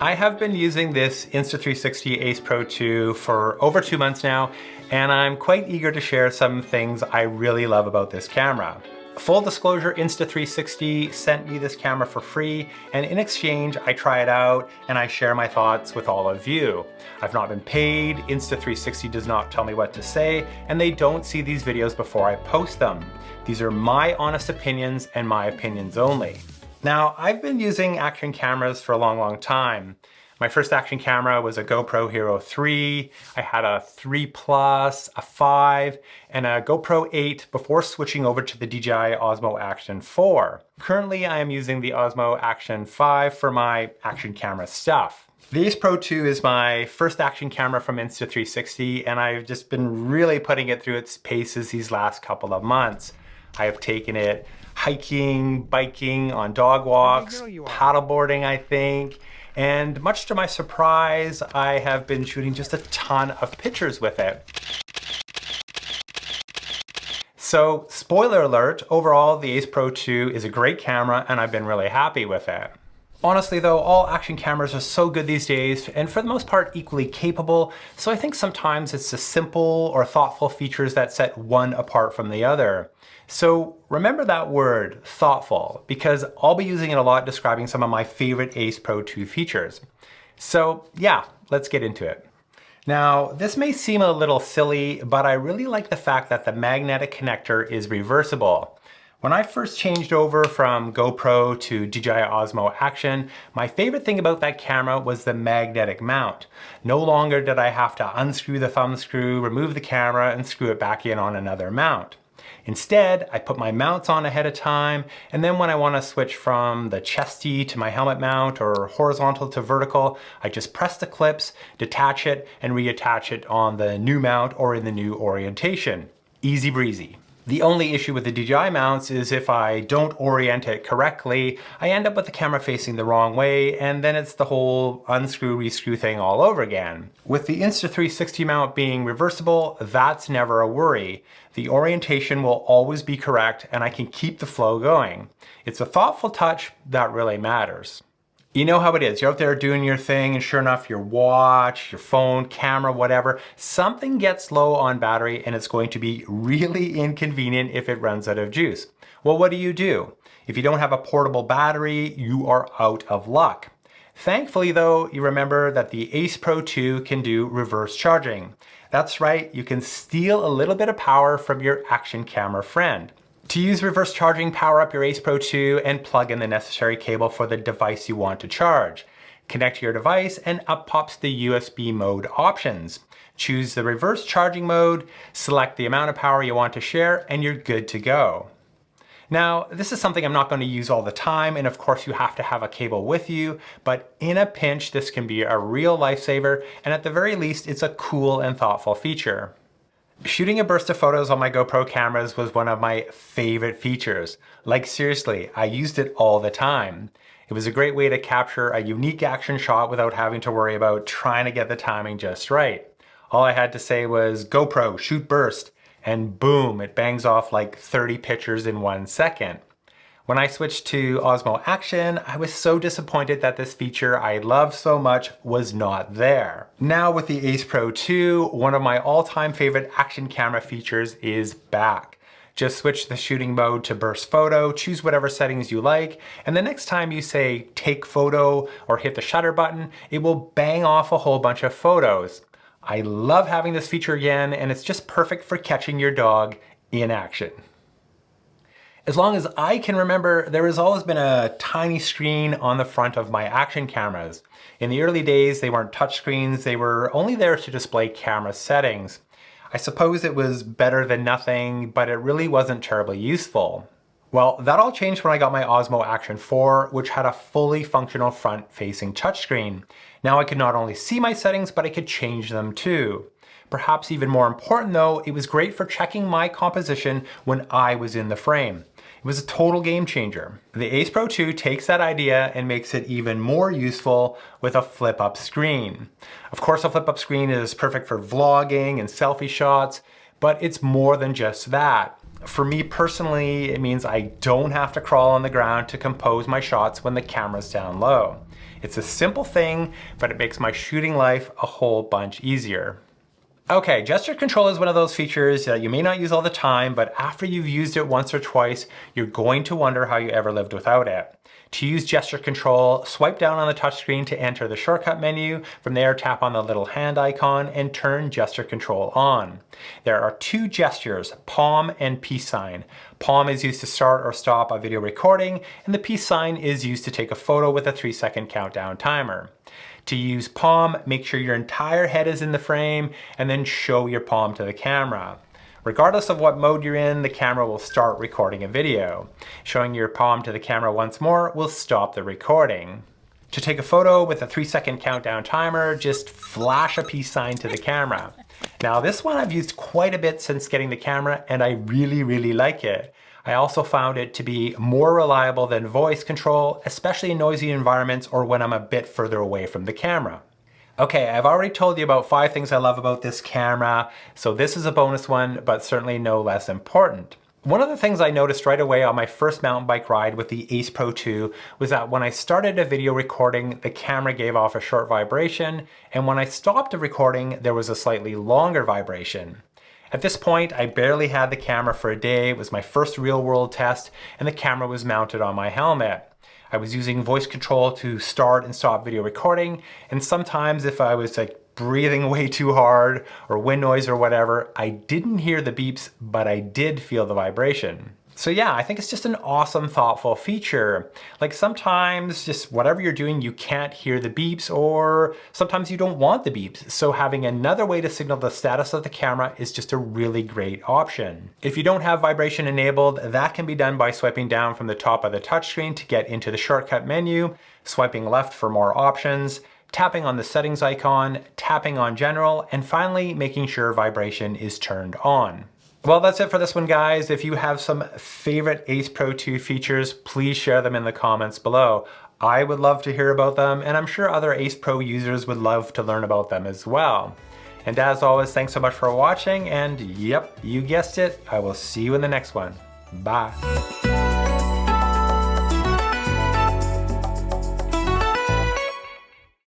I have been using this Insta360 Ace Pro 2 for over 2 months now, and I'm quite eager to share some things I really love about this camera. Full disclosure, Insta360 sent me this camera for free, and in exchange, I try it out and I share my thoughts with all of you. I've not been paid, Insta360 does not tell me what to say, and they don't see these videos before I post them. These are my honest opinions and my opinions only. Now, I've been using action cameras for a long time. My first action camera was a GoPro Hero 3. I had a 3 Plus, a 5, and a GoPro 8 before switching over to the DJI Osmo Action 4. Currently, I am using the Osmo Action 5 for my action camera stuff. The Ace Pro 2 is my first action camera from Insta360, and I've just been really putting it through its paces these last couple of months. I have taken it hiking, biking, on dog walks, paddleboarding, I think. And much to my surprise, I have been shooting just a ton of pictures with it. So, spoiler alert, overall the Ace Pro 2 is a great camera and I've been really happy with it. Honestly though, all action cameras are so good these days and for the most part equally capable, so I think sometimes it's the simple or thoughtful features that set one apart from the other. So remember that word, thoughtful, because I'll be using it a lot describing some of my favorite Ace Pro 2 features. So yeah, let's get into it. Now, this may seem a little silly, but I really like the fact that the magnetic connector is reversible. When I first changed over from GoPro to DJI Osmo Action, my favorite thing about that camera was the magnetic mount. No longer did I have to unscrew the thumb screw, remove the camera, and screw it back in on another mount. Instead, I put my mounts on ahead of time, and then when I want to switch from the chesty to my helmet mount or horizontal to vertical, I just press the clips, detach it, and reattach it on the new mount or in the new orientation. Easy breezy. The only issue with the DJI mounts is if I don't orient it correctly, I end up with the camera facing the wrong way, and then it's the whole unscrew, rescrew thing all over again. With the Insta360 mount being reversible, that's never a worry. The orientation will always be correct, and I can keep the flow going. It's a thoughtful touch that really matters. You know how it is, you're out there doing your thing and sure enough your watch, your phone, camera, whatever, something gets low on battery and it's going to be really inconvenient if it runs out of juice. Well, what do? If you don't have a portable battery, you are out of luck. Thankfully though, you remember that the Ace Pro 2 can do reverse charging. That's right, you can steal a little bit of power from your action camera friend. To use reverse charging, power up your Ace Pro 2 and plug in the necessary cable for the device you want to charge. Connect to your device and up pops the USB mode options. Choose the reverse charging mode, select the amount of power you want to share, and you're good to go. Now, this is something I'm not going to use all the time, and of course you have to have a cable with you, but in a pinch this can be a real lifesaver, and at the very least it's a cool and thoughtful feature. Shooting a burst of photos on my GoPro cameras was one of my favorite features. Like seriously, I used it all the time. It was a great way to capture a unique action shot without having to worry about trying to get the timing just right. All I had to say was GoPro, shoot burst, and boom, it bangs off like 30 pictures in 1 second. When I switched to Osmo Action, I was so disappointed that this feature I love so much was not there. Now with the Ace Pro 2, one of my all-time favorite action camera features is back. Just switch the shooting mode to burst photo, choose whatever settings you like, and the next time you say take photo or hit the shutter button, it will bang off a whole bunch of photos. I love having this feature again, and it's just perfect for catching your dog in action. As long as I can remember, there has always been a tiny screen on the front of my action cameras. In the early days, they weren't touchscreens, they were only there to display camera settings. I suppose it was better than nothing, but it really wasn't terribly useful. Well, that all changed when I got my Osmo Action 4, which had a fully functional front-facing touchscreen. Now I could not only see my settings, but I could change them too. Perhaps even more important though, it was great for checking my composition when I was in the frame. It was a total game changer. The Ace Pro 2 takes that idea and makes it even more useful with a flip-up screen. Of course, a flip-up screen is perfect for vlogging and selfie shots, but it's more than just that. For me personally, it means I don't have to crawl on the ground to compose my shots when the camera's down low. It's a simple thing, but it makes my shooting life a whole bunch easier. Okay, gesture control is one of those features that you may not use all the time, but after you've used it once or twice, you're going to wonder how you ever lived without it. To use gesture control, swipe down on the touchscreen to enter the shortcut menu. From there, tap on the little hand icon and turn gesture control on. There are two gestures, palm and peace sign. Palm is used to start or stop a video recording, and the peace sign is used to take a photo with a 3-second countdown timer. To use palm, make sure your entire head is in the frame and then show your palm to the camera. Regardless of what mode you're in, the camera will start recording a video. Showing your palm to the camera once more will stop the recording. To take a photo with a 3-second countdown timer, just flash a peace sign to the camera. Now this one I've used quite a bit since getting the camera, and I really like it. I also found it to be more reliable than voice control, especially in noisy environments or when I'm a bit further away from the camera. Okay, I've already told you about 5 things I love about this camera, so this is a bonus one, but certainly no less important. One of the things I noticed right away on my first mountain bike ride with the Ace Pro 2 was that when I started a video recording, the camera gave off a short vibration, and when I stopped the recording, there was a slightly longer vibration. At this point, I barely had the camera for a day. It was my first real world test, and the camera was mounted on my helmet. I was using voice control to start and stop video recording, and sometimes if I was breathing way too hard or wind noise or whatever, I didn't hear the beeps, but I did feel the vibration. So yeah, I think it's just an awesome, thoughtful feature. Like sometimes just whatever you're doing, you can't hear the beeps, or sometimes you don't want the beeps. So having another way to signal the status of the camera is just a really great option. If you don't have vibration enabled, that can be done by swiping down from the top of the touchscreen to get into the shortcut menu, swiping left for more options, tapping on the settings icon, tapping on general, and finally making sure vibration is turned on. Well, that's it for this one, guys. If you have some favorite Ace Pro 2 features, please share them in the comments below. I would love to hear about them, and I'm sure other Ace Pro users would love to learn about them as well. And as always, thanks so much for watching, and yep, you guessed it, I will see you in the next one. Bye.